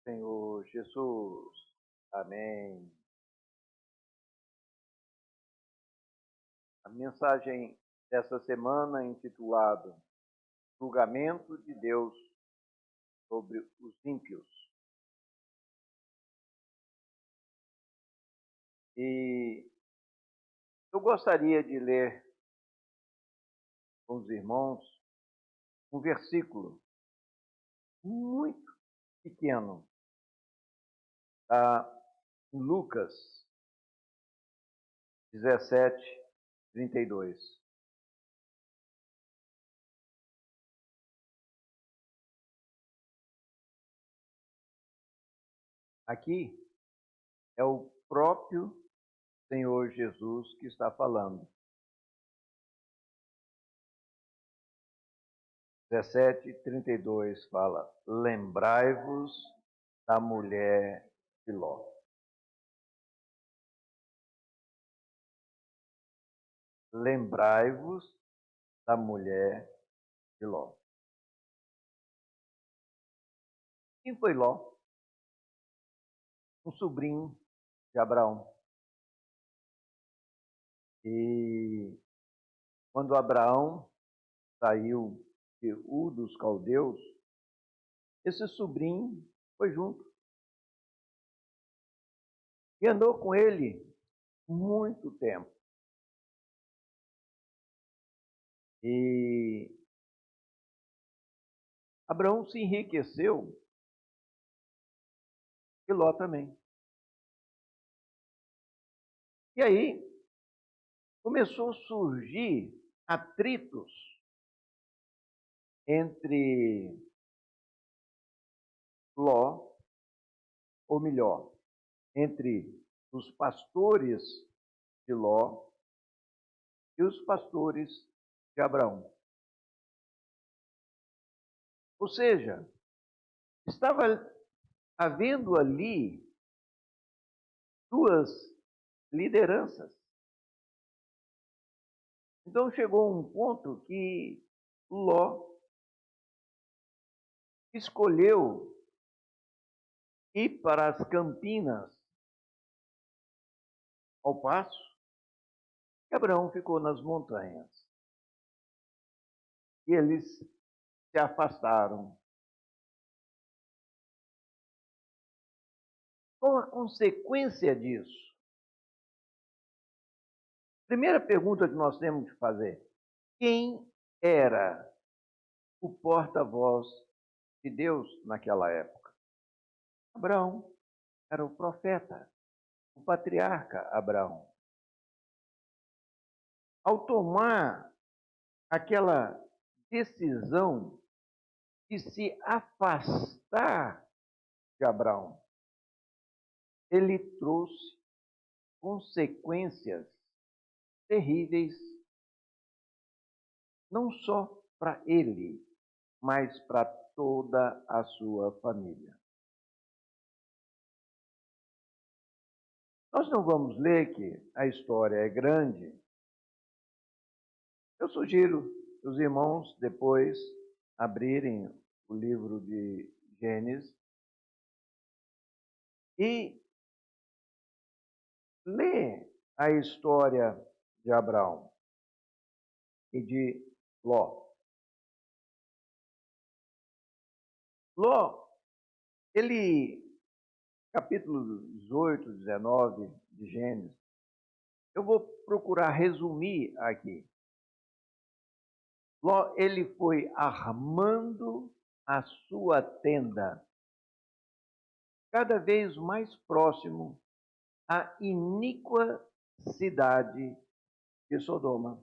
Senhor Jesus. Amém. A mensagem dessa semana é intitulada Julgamento de Deus sobre os ímpios. E eu gostaria de ler com os irmãos um versículo muito pequeno, em Lucas 17:32. Aqui é o próprio Senhor Jesus que está falando. 17:32 fala: lembrai-vos da mulher de Ló. Lembrai-vos da mulher de Ló. Quem foi Ló? Um sobrinho de Abraão. E quando Abraão saiu de Ur dos Caldeus, esse sobrinho foi junto. E andou com ele muito tempo. E Abraão se enriqueceu e Ló também. E aí começou a surgir atritos entre Ló, ou melhor, entre os pastores de Ló e os pastores de Abraão. Ou seja, estava havendo ali duas lideranças. Então chegou um ponto que Ló escolheu ir para as campinas, ao passo que Abraão ficou nas montanhas. E eles se afastaram. Qual a consequência disso? Primeira pergunta que nós temos que fazer: quem era o porta-voz de Deus naquela época? Abraão era o profeta, o patriarca Abraão. Ao tomar aquela decisão de se afastar de Abraão, ele trouxe consequências terríveis, não só para ele, mas para toda a sua família. Nós não vamos ler que a história é grande. Eu sugiro os irmãos depois abrirem o livro de Gênesis e ler a história de Abraão e de Ló. Ló, capítulo 18, 19 de Gênesis, eu vou procurar resumir aqui. Ló, ele foi armando a sua tenda cada vez mais próximo à iníqua cidade de Sodoma.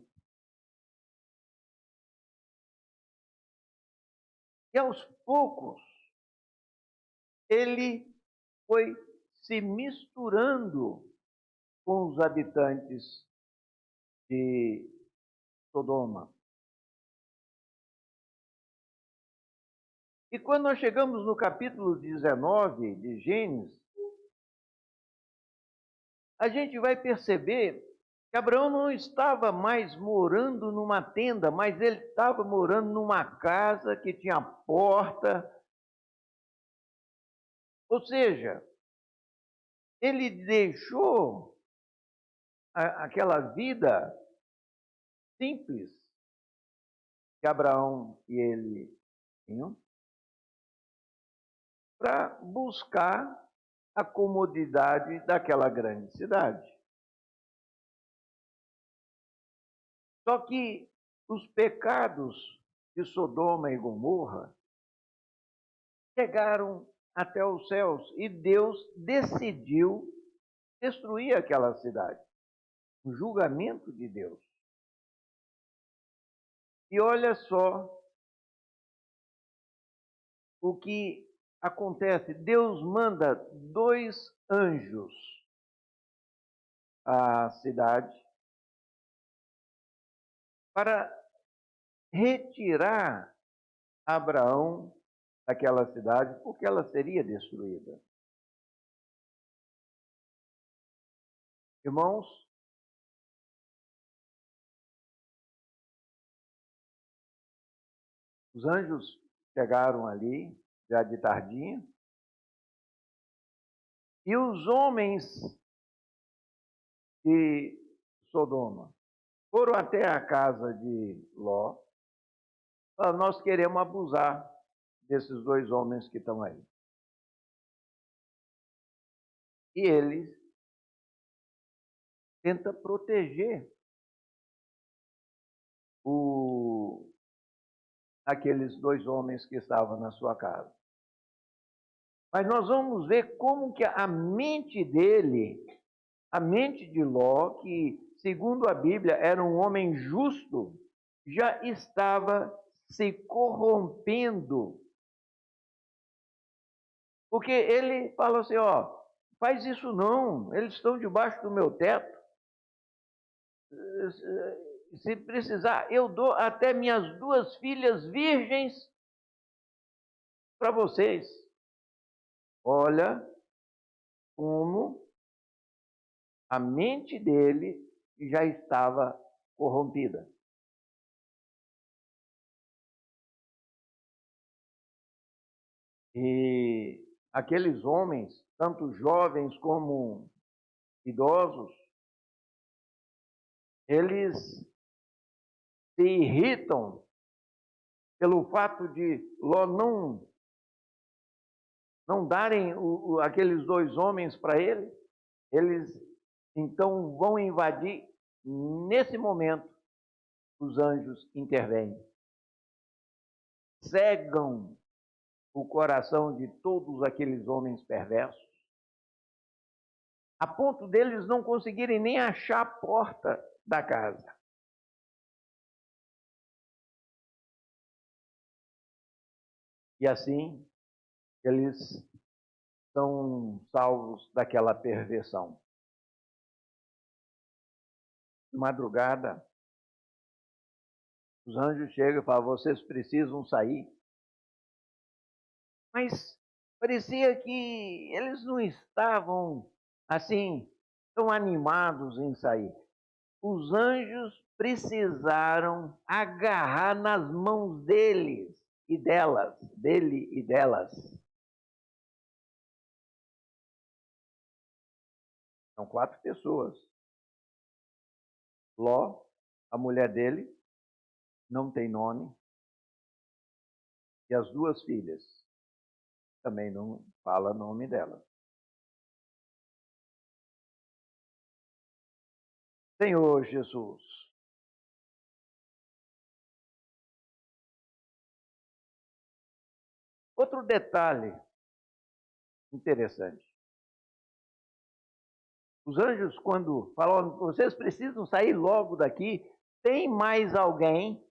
E aos poucos, ele foi se misturando com os habitantes de Sodoma. E quando nós chegamos no capítulo 19 de Gênesis, a gente vai perceber que Abraão não estava mais morando numa tenda, mas ele estava morando numa casa que tinha porta, Ou seja, ele deixou aquela vida simples que Abraão e ele tinham para buscar a comodidade daquela grande cidade. Só que os pecados de Sodoma e Gomorra chegaram até os céus e Deus decidiu destruir aquela cidade. O julgamento de Deus. E olha só o que acontece. Deus manda 2 anjos à cidade para retirar Abraão daquela cidade, porque ela seria destruída. Irmãos, os anjos chegaram ali, já de tardinha, e os homens de Sodoma foram até a casa de Ló. Falaram, nós queremos abusar desses 2 homens que estão aí. E eles tentam proteger aqueles 2 homens que estavam na sua casa. Mas nós vamos ver como que a mente dele, a mente de Ló, que segundo a Bíblia era um homem justo, já estava se corrompendo. Porque ele fala assim, ó, faz isso não, eles estão debaixo do meu teto. Se precisar, eu dou até minhas 2 filhas virgens para vocês. Olha como a mente dele já estava corrompida. E aqueles homens, tanto jovens como idosos, eles se irritam pelo fato de Ló não darem aqueles 2 homens para ele. Eles então vão invadir. Nesse momento, os anjos intervêm, cegam o coração de todos aqueles homens perversos, a ponto deles não conseguirem nem achar a porta da casa. E assim, eles são salvos daquela perversão. De madrugada, os anjos chegam e falam, vocês precisam sair. Mas parecia que eles não estavam, assim, tão animados em sair. Os anjos precisaram agarrar nas mãos deles e delas, dele e delas. São 4 pessoas. Ló, a mulher dele, não tem nome, e as 2 filhas, também não fala o nome dela. Senhor Jesus, outro detalhe interessante. Os anjos, quando falam, vocês precisam sair logo daqui, tem mais alguém?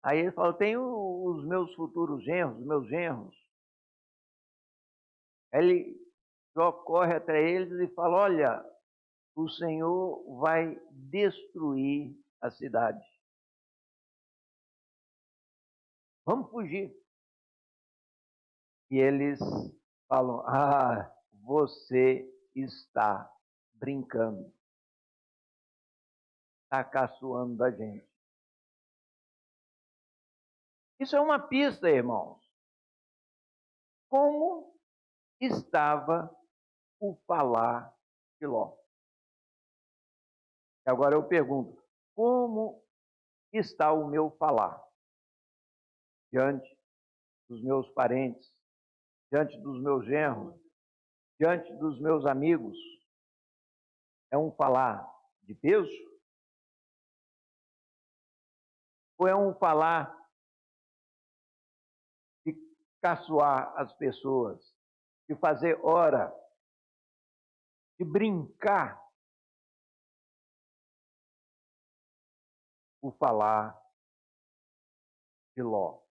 Aí ele fala, tem os meus futuros genros, os meus genros. Aí ele corre até eles e fala, olha, o Senhor vai destruir a cidade. Vamos fugir. E eles falam, você está brincando. Está caçoando da gente. Isso é uma pista, irmãos. como estava o falar de Ló. E agora eu pergunto, como está o meu falar diante dos meus parentes, diante dos meus genros, diante dos meus amigos? É um falar de peso? Ou é um falar de caçoar as pessoas, de fazer hora, de brincar? O falar de Ló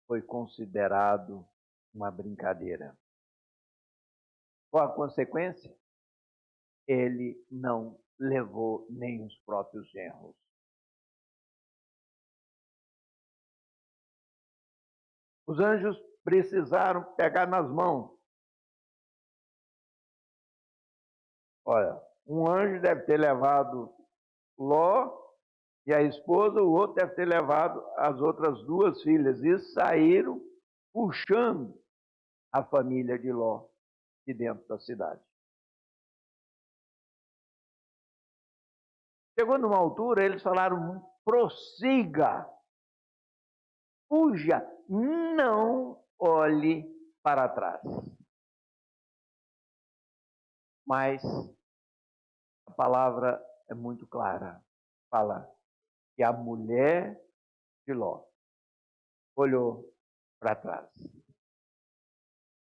foi considerado uma brincadeira. Qual a consequência? Ele não levou nem os próprios genros. Os anjos precisaram pegar nas mãos. Olha, um anjo deve ter levado Ló e a esposa, o outro deve ter levado as outras duas filhas e saíram puxando a família de Ló de dentro da cidade. Chegou numa altura, eles falaram, prossiga, fuja, não olhe para trás. Mas a palavra é muito clara. Fala que a mulher de Ló olhou para trás.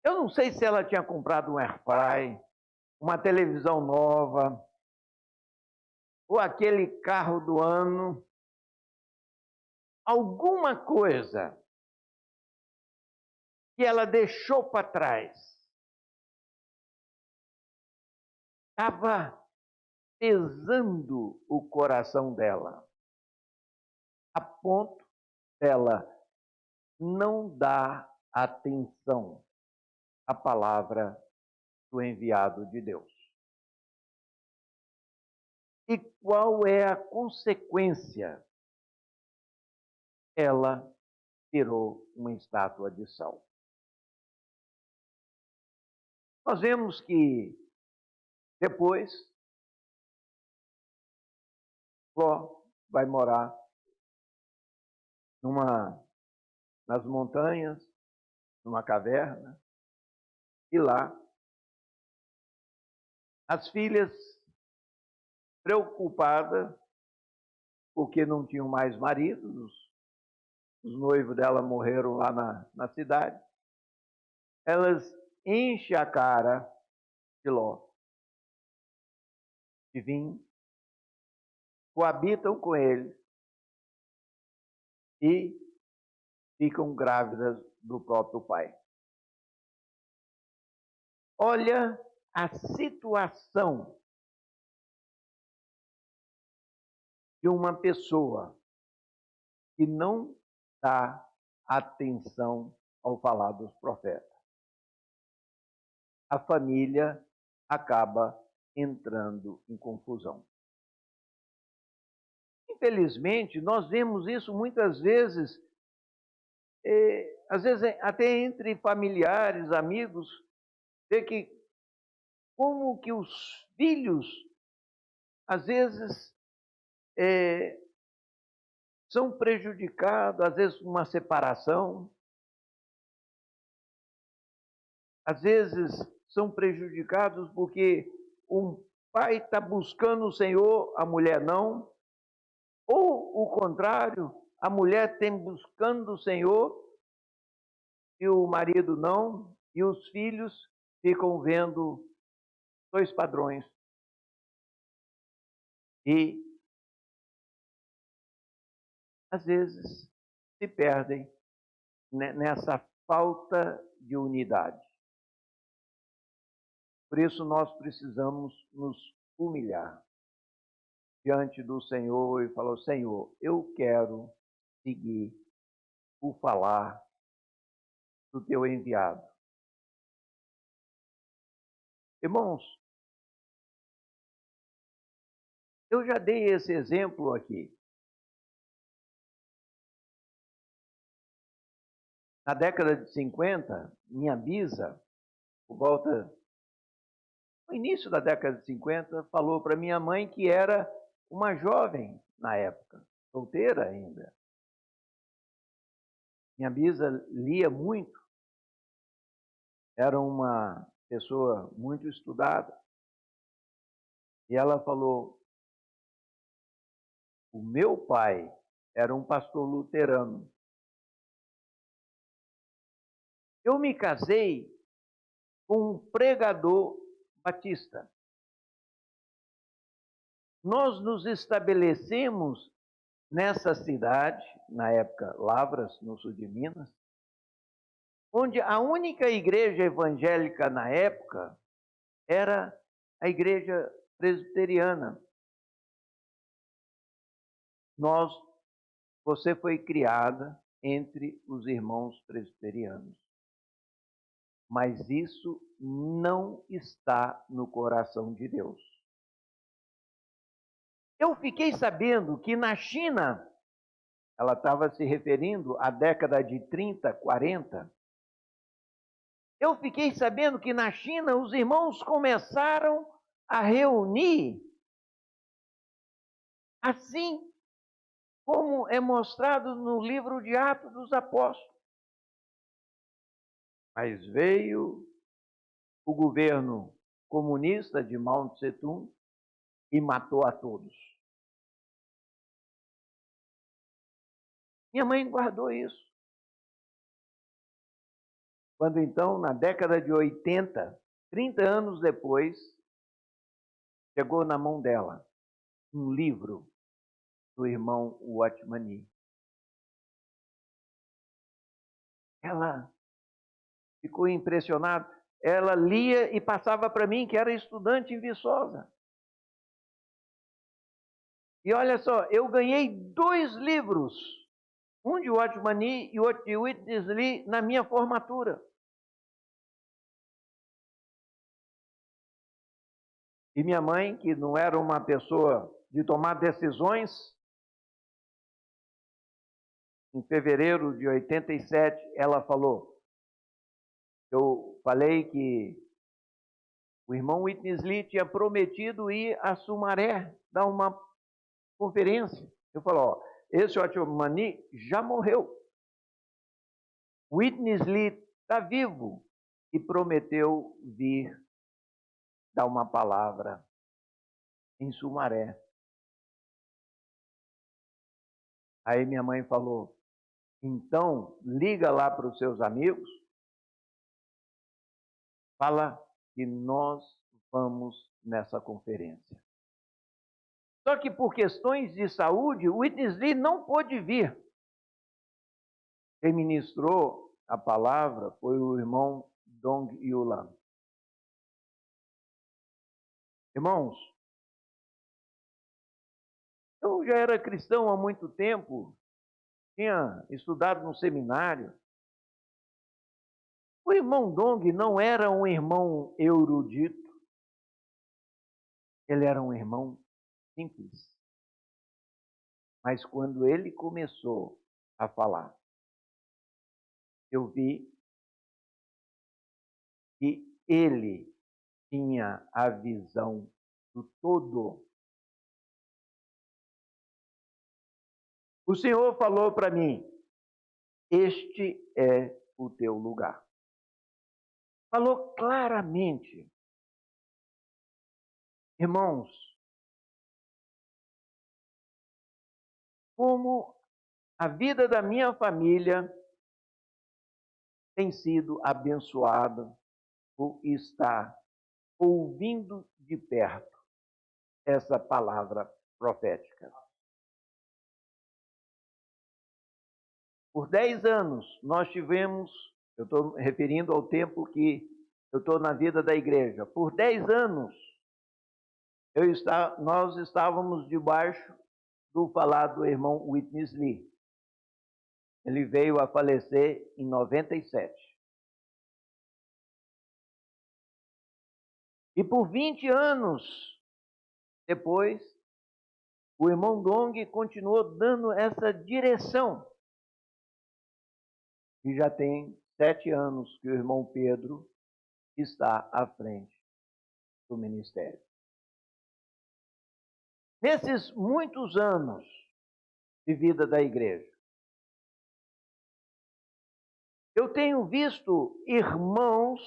Eu não sei se ela tinha comprado um airfry, uma televisão nova, ou aquele carro do ano, alguma coisa que ela deixou para trás. Estava pesando o coração dela, a ponto dela não dar atenção à palavra do enviado de Deus. E qual é a consequência? Ela virou uma estátua de sal. Nós vemos que depois Ló vai morar nas montanhas, numa caverna, e lá as filhas, preocupadas, porque não tinham mais maridos, os noivos dela morreram lá na cidade, elas enchem a cara de Ló de vinho, coabitam com ele e ficam grávidas do próprio pai. Olha a situação de uma pessoa que não dá atenção ao falar dos profetas. A família acaba entrando em confusão. Infelizmente, nós vemos isso muitas vezes, às vezes até entre familiares, amigos, vê que como que os filhos, às vezes, são prejudicados, às vezes uma separação, às vezes são prejudicados porque um pai está buscando o Senhor, a mulher não, ou o contrário, a mulher tem buscando o Senhor e o marido não, e os filhos ficam vendo dois padrões. E, às vezes, se perdem nessa falta de unidade. Por isso, nós precisamos nos humilhar diante do Senhor e falar: Senhor, eu quero seguir o falar do teu enviado. Irmãos, eu já dei esse exemplo aqui. Na década de 50, minha bisa, por volta, no início da década de 50, falou para minha mãe que era uma jovem na época, solteira ainda. Minha bisa lia muito, era uma pessoa muito estudada. E ela falou: o meu pai era um pastor luterano. Eu me casei com um pregador batista. Nós nos estabelecemos nessa cidade, na época Lavras, no sul de Minas, onde a única igreja evangélica na época era a igreja presbiteriana. Você foi criada entre os irmãos presbiterianos. Mas isso não está no coração de Deus. Eu fiquei sabendo que na China, ela estava se referindo à década de 30, 40, eu fiquei sabendo que na China os irmãos começaram a reunir, assim como é mostrado no livro de Atos dos Apóstolos. Mas veio o governo comunista de Mao Tse-tung e matou a todos. Minha mãe guardou isso. Quando então, na década de 80, 30 anos depois, chegou na mão dela um livro do irmão Watchmani. Ela ficou impressionada. Ela lia e passava para mim, que era estudante em Viçosa. E olha só, eu ganhei 2 livros, um de Watchmani e outro de Witness Lee, na minha formatura. E minha mãe, que não era uma pessoa de tomar decisões, em fevereiro de 87, ela falou, eu falei que o irmão Witness Lee tinha prometido ir a Sumaré dar uma conferência. Eu falei, ó, esse Watchmani já morreu. Witness Lee está vivo e prometeu vir dar uma palavra em Sumaré. Aí minha mãe falou, então liga lá para os seus amigos, fala que nós vamos nessa conferência. Só que por questões de saúde, o Witness Lee não pôde vir. Quem ministrou a palavra foi o irmão Dong Yulan. Irmãos, eu já era cristão há muito tempo, tinha estudado no seminário. O irmão Dong não era um irmão erudito, ele era um irmão simples. Mas quando ele começou a falar, eu vi que ele tinha a visão do todo. O Senhor falou para mim, este é o teu lugar. Falou claramente. Irmãos, como a vida da minha família tem sido abençoada por estar ouvindo de perto essa palavra profética. Por 10 anos, nós tivemos, eu estou referindo ao tempo que eu estou na vida da igreja, por 10 anos, nós estávamos debaixo do falar do irmão Witness Lee. Ele veio a falecer em 97. E por 20 anos depois, o irmão Dong continuou dando essa direção. E já tem 7 anos que o irmão Pedro está à frente do ministério. Nesses muitos anos de vida da igreja, eu tenho visto irmãos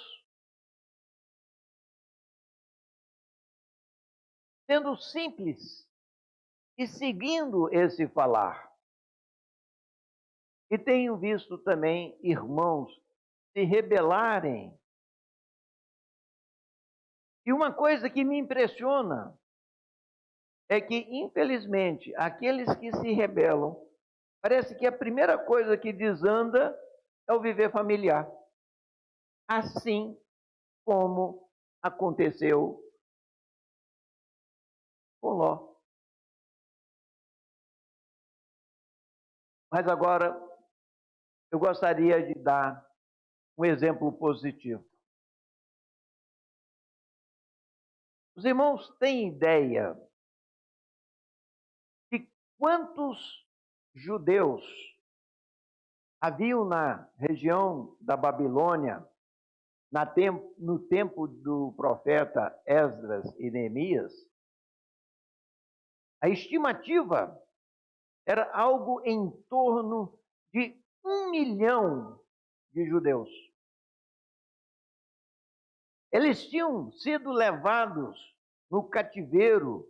sendo simples e seguindo esse falar. E tenho visto também irmãos se rebelarem. E uma coisa que me impressiona é que, infelizmente, aqueles que se rebelam, parece que a primeira coisa que desanda é o viver familiar. Assim como aconteceu com Ló. Mas agora eu gostaria de dar um exemplo positivo. Os irmãos têm ideia de quantos judeus haviam na região da Babilônia no tempo do profeta Esdras e Neemias? A estimativa era algo em torno de 1 milhão de judeus. Eles tinham sido levados no cativeiro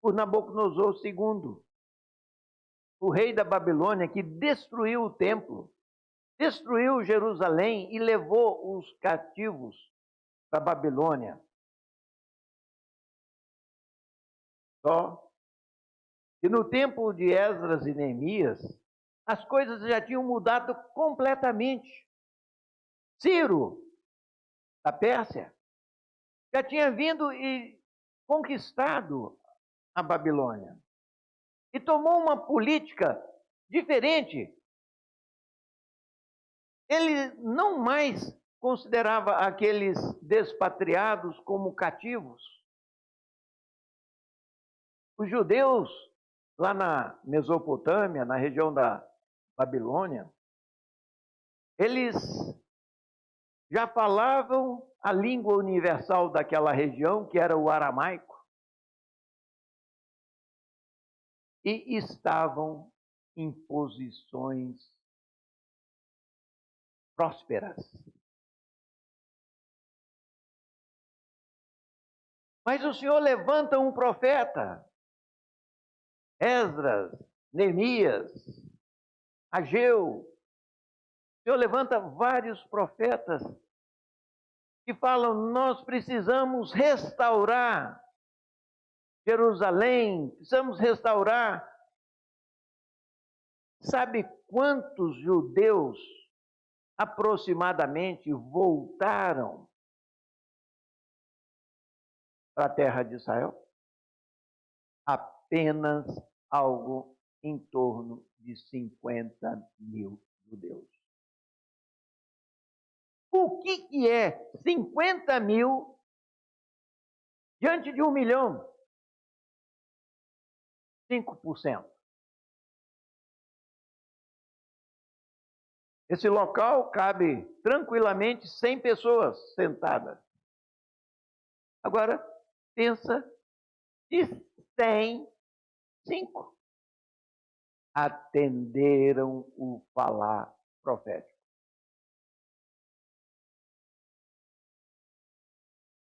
por Nabucodonosor II, o rei da Babilônia, que destruiu o templo, destruiu Jerusalém e levou os cativos para a Babilônia. Só que no tempo de Esdras e Neemias, as coisas já tinham mudado completamente. Ciro, da Pérsia, já tinha vindo e conquistado a Babilônia. E tomou uma política diferente. Ele não mais considerava aqueles despatriados como cativos. Os judeus, lá na Mesopotâmia, na região da Babilônia, eles já falavam a língua universal daquela região, que era o aramaico, e estavam em posições prósperas. Mas o Senhor levanta um profeta, Esdras, Neemias, Ageu. O Senhor levanta vários profetas que falam: nós precisamos restaurar Jerusalém, precisamos restaurar. Sabe quantos judeus aproximadamente voltaram para a terra de Israel? Apenas algo em torno de 50 mil judeus. O que é 50 mil diante de 1 milhão? 5%. Esse local cabe tranquilamente 100 pessoas sentadas. Agora, pensa de 100, 5 atenderam o falar profético.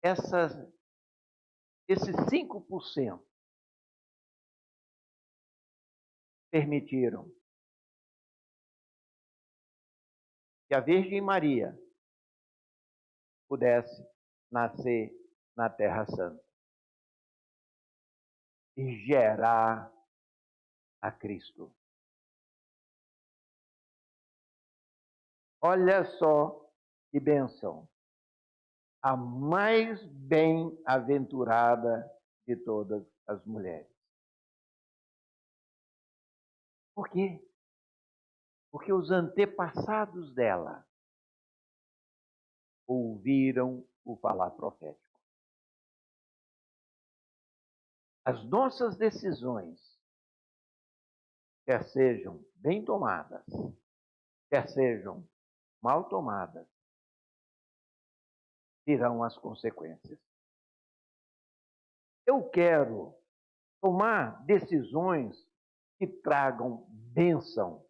Esses 5% permitiram que a Virgem Maria pudesse nascer na Terra Santa e gerar a Cristo. Olha só que bênção! A mais bem-aventurada de todas as mulheres. Por quê? Porque os antepassados dela ouviram o falar profético. As nossas decisões, quer sejam bem tomadas, quer sejam mal tomadas, virão as consequências. Eu quero tomar decisões que tragam bênção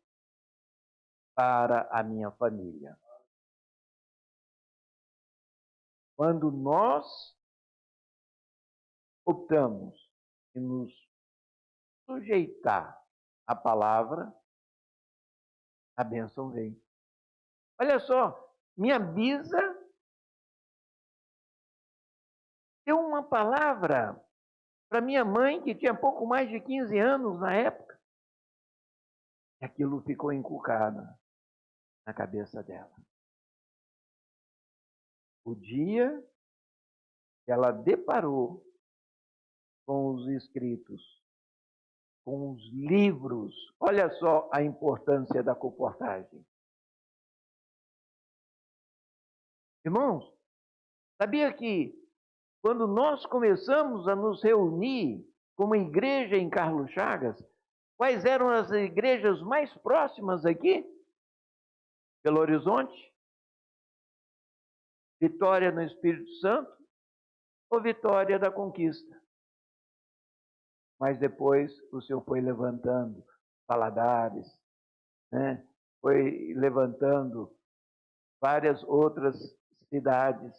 para a minha família. Quando nós optamos em nos sujeitar à palavra, a bênção vem. Olha só, minha bisa deu uma palavra para minha mãe, que tinha pouco mais de 15 anos na época. E aquilo ficou encucado na cabeça dela. O dia que ela deparou com os escritos, com os livros, olha só a importância da comportagem. Irmãos, sabia que quando nós começamos a nos reunir como igreja em Carlos Chagas, quais eram as igrejas mais próximas aqui? Belo Horizonte, Vitória no Espírito Santo ou Vitória da Conquista? Mas depois o Senhor foi levantando Valadares, né? Foi levantando várias outras cidades,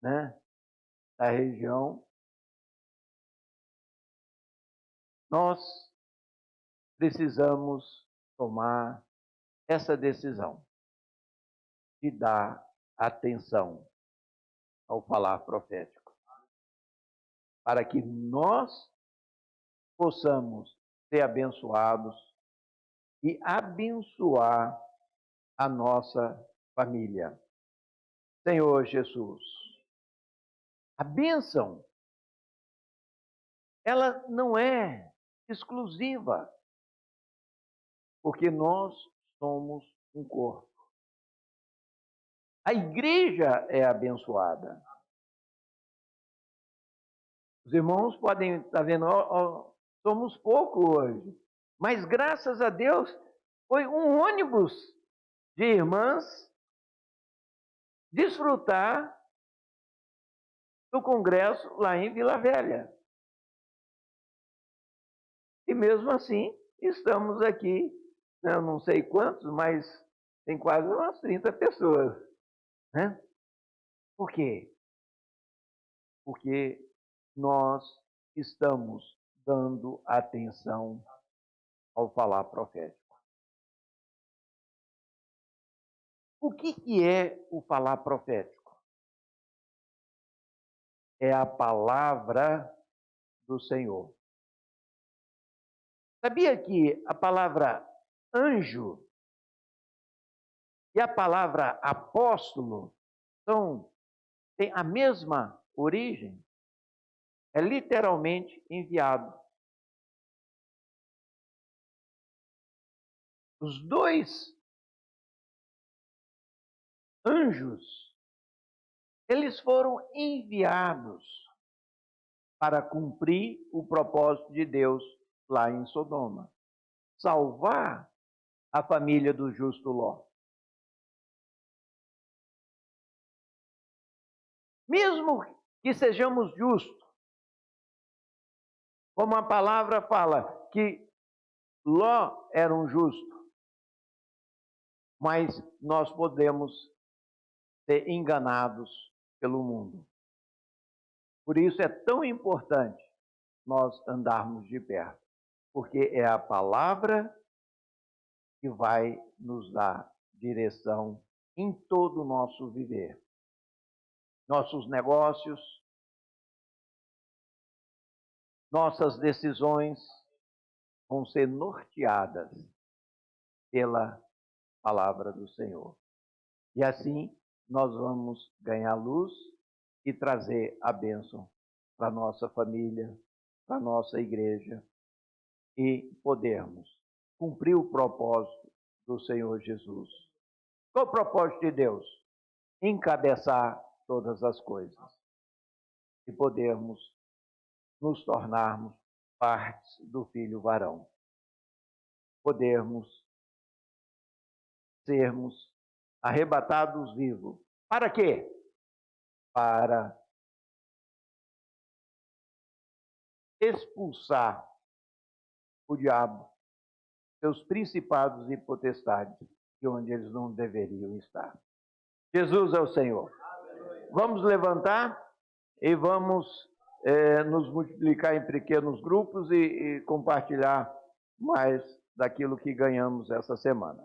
né, da região. Nós precisamos tomar essa decisão de dar atenção ao falar profético, para que nós possamos ser abençoados e abençoar a nossa família. Senhor Jesus, a bênção, ela não é exclusiva, porque nós somos um corpo. A igreja é abençoada. Os irmãos podem estar vendo, somos pouco hoje, mas graças a Deus foi um ônibus de irmãs desfrutar do congresso lá em Vila Velha. E mesmo assim, estamos aqui, eu não sei quantos, mas tem quase umas 30 pessoas, né? Por quê? Porque nós estamos dando atenção ao falar profético. O que é o falar profético? É a palavra do Senhor. Sabia que a palavra anjo e a palavra apóstolo têm a mesma origem? É literalmente enviado. Os dois anjos, eles foram enviados para cumprir o propósito de Deus lá em Sodoma. Salvar a família do justo Ló. Mesmo que sejamos justos, como a palavra fala que Ló era um justo, mas nós podemos ser enganados pelo mundo. Por isso é tão importante nós andarmos de perto, porque é a palavra que vai nos dar direção em todo o nosso viver. Nossos negócios, nossas decisões vão ser norteadas pela palavra do Senhor. E assim nós vamos ganhar luz e trazer a bênção para a nossa família, para a nossa igreja e podermos cumprir o propósito do Senhor Jesus. Qual o propósito de Deus? Encabeçar todas as coisas e podermos nos tornarmos partes do Filho varão. Podermos sermos arrebatados vivos. Para quê? Para expulsar o diabo, seus principados e potestades, de onde eles não deveriam estar. Jesus é o Senhor. Vamos levantar e vamos nos multiplicar em pequenos grupos e compartilhar mais daquilo que ganhamos essa semana.